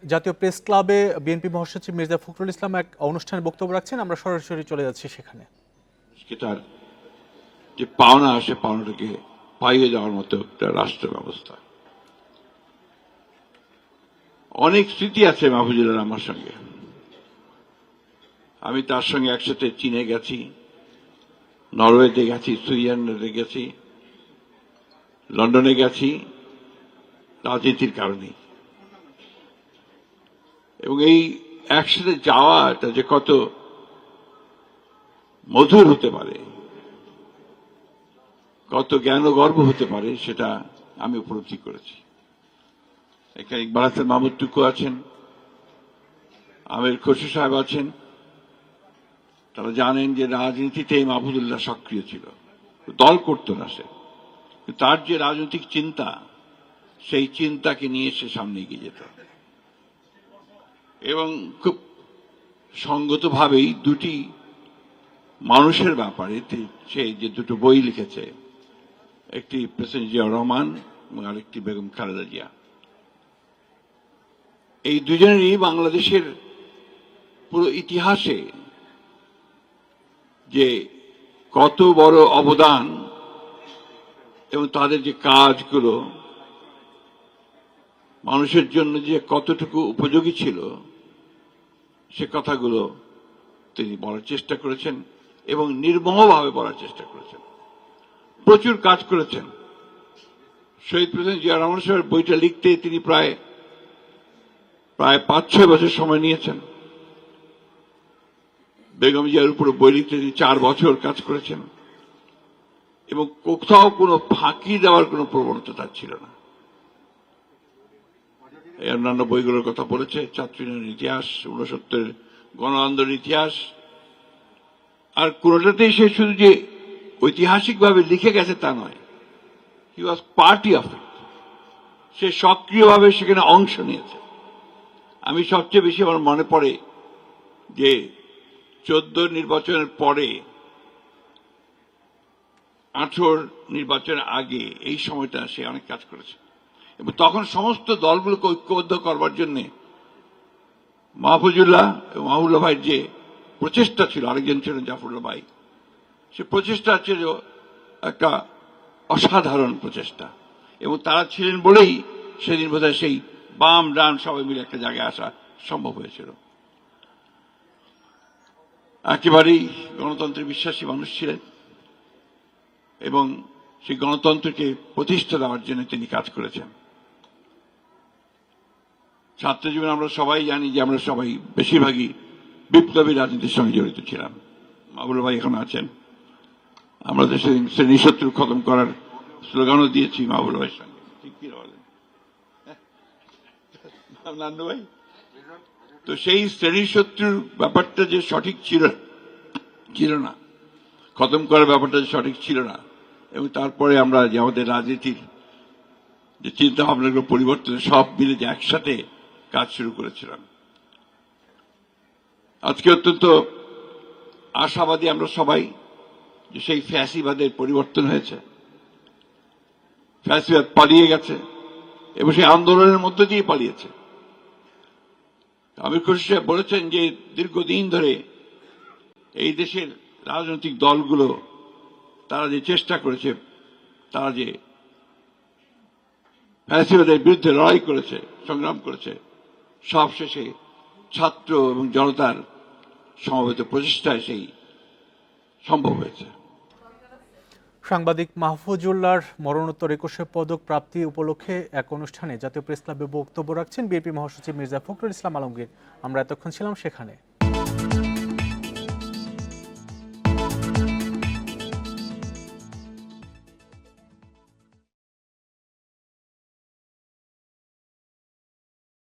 জাতীয় প্রেস ক্লাবে বিএনপি মহাসচিব মির্জা ফখরুল ইসলাম এক অনুষ্ঠানে বক্তব্য রাখছেন, আমরা সরাসরি চলে যাচ্ছি সেখানে। তার যে পাওনা আসে পাওনাটাকে পাইয়ে যাওয়ার মতো একটা রাষ্ট্র ব্যবস্থা। অনেক স্মৃতি আছে মাহফুজুল্লাহ আমার সঙ্গে। আমি তার সঙ্গে একসাথে চীনে গেছি, নরওয়েতে গেছি, সুইজারল্যান্ডে গেছি, লন্ডনে গেছি রাজনীতির কারণে। এবং এই একসাথে যাওয়াটা যে কত মধুর হতে পারে, কত জ্ঞান ও গর্ব হতে পারে, সেটা আমি উপলব্ধি করেছি। এখানে ইকবাল হাসান মাহমুদ টুকু আছেন, আমির খসরু সাহেব আছেন। তারা জানেন যে রাজনীতিতে মাহফুজুল্লাহ সক্রিয় ছিল, দল করত না সে, তার যে রাজনৈতিক চিন্তা, সেই চিন্তাকে নিয়ে সে সামনে এগিয়ে যেত। এবং খুব সঙ্গতভাবেই দুটি মানুষের ব্যাপারে সে যে দুটো বই লিখেছে, একটি প্রেসিডেন্ট জিয়াউর রহমান এবং আরেকটি বেগম খালেদা জিয়া, এই দুজনেরই বাংলাদেশের পুরো ইতিহাসে যে কত বড় অবদান এবং তাদের যে কাজগুলো মানুষের জন্য যে কতটুকু উপযোগী ছিল, সে কথাগুলো তিনি বলার চেষ্টা করেছেন এবং নির্মমভাবে বলার চেষ্টা করেছেন। প্রচুর কাজ করেছেন। শহীদ প্রেসিডেন্ট জিয়া রহমান সাহেবের বইটা লিখতে তিনি প্রায় 5-6 বছর সময় নিয়েছেন। বেগম জিয়ার উপর বই লিখতে তিনি 4 বছর কাজ করেছেন এবং কোথাও কোনো ফাঁকি দেওয়ার কোনো প্রবণতা তার ছিল না। এই অন্যান্য বইগুলোর কথা বলেছে, ছাত্র ইউনিয়নের ইতিহাস, 69 গণ আন্দোলনের ইতিহাস, আর কোনটাতেই সে শুধু যে ঐতিহাসিকভাবে লিখে গেছে তা নয়, হি ওয়াজ পার্টি অফ ইট। সে সক্রিয়ভাবে সেখানে অংশ নিয়েছে। আমি সবচেয়ে বেশি আমার মনে পড়ে যে 14 নির্বাচনের পরে 18 নির্বাচনের আগে এই সময়টা সে অনেক কাজ করেছে এবং তখন সমস্ত দলগুলোকে ঐক্যবদ্ধ করবার জন্য মাহফুজুল্লাহ এবং মাহবুবুল্লাহ ভাইয়ের যে প্রচেষ্টা ছিল, আরেকজন ছিলেন জাফরুল্লাহ ভাই, সে প্রচেষ্টা ছিল একটা অসাধারণ প্রচেষ্টা এবং তারা ছিলেন বলেই সেদিন বোধহয় সেই বাম ডান সবাই মিলে একটা জায়গায় আসা সম্ভব হয়েছিল। একেবারেই গণতন্ত্রে বিশ্বাসী মানুষ ছিলেন এবং সেই গণতন্ত্রকে প্রতিষ্ঠা দেওয়ার জন্য তিনি কাজ করেছেন। ছাত্র জীবনে আমরা সবাই জানি যে আমরা সবাই বেশিরভাগই বিপ্লবী রাজনীতির সঙ্গে জড়িত ছিলাম। মাহবুবুল্লাহ ভাই এখন আছেন। আমরা সেদিন শ্রেণী শত্রু খতম করার স্লোগানও দিয়েছি মাহবুবুল্লাহ ভাইয়ের সঙ্গে। ঠিক কি বলেন নান্নু ভাই? তো সেই শ্রেণী শত্রুর ব্যাপারটা যে সঠিক ছিল না, খতম করার ব্যাপারটা যে সঠিক ছিল না, এবং তারপরে আমরা যে আমাদের রাজনীতির যে চিন্তা ভাবনাগুলো পরিবর্তনে সব মিলে যে একসাথে কাজ শুরু করেছিলাম। আজকে অত্যন্ত আশাবাদী আমরা সবাই যে সেই ফ্যাসিবাদের পরিবর্তন হয়েছে, ফ্যাসিবাদ পালিয়ে গেছে এবং সেই আন্দোলনের মধ্য দিয়ে পালিয়েছে। আমির খসরু সাহেব বলেছেন যে দীর্ঘদিন ধরে এই দেশের রাজনৈতিক দলগুলো তারা যে চেষ্টা করেছে, তারা যে ফ্যাসিবাদের বিরুদ্ধে লড়াই করেছে, সংগ্রাম করেছে, সব শেষে ছাত্র এবং জনতার সমবেত প্রচেষ্টায় সেই সম্ভব হয়েছে। সাংবাদিক মাহফুজুল্লাহর মরণোত্তর 21 পদক প্রাপ্তি উপলক্ষে এক অনুষ্ঠানে জাতীয় প্রেস ক্লাবে বক্তব্য রাখছেন বিএনপি মহাসচিব মির্জা ফখরুল ইসলাম আলমগীর। আমরা এতক্ষণ ছিলাম সেখানে।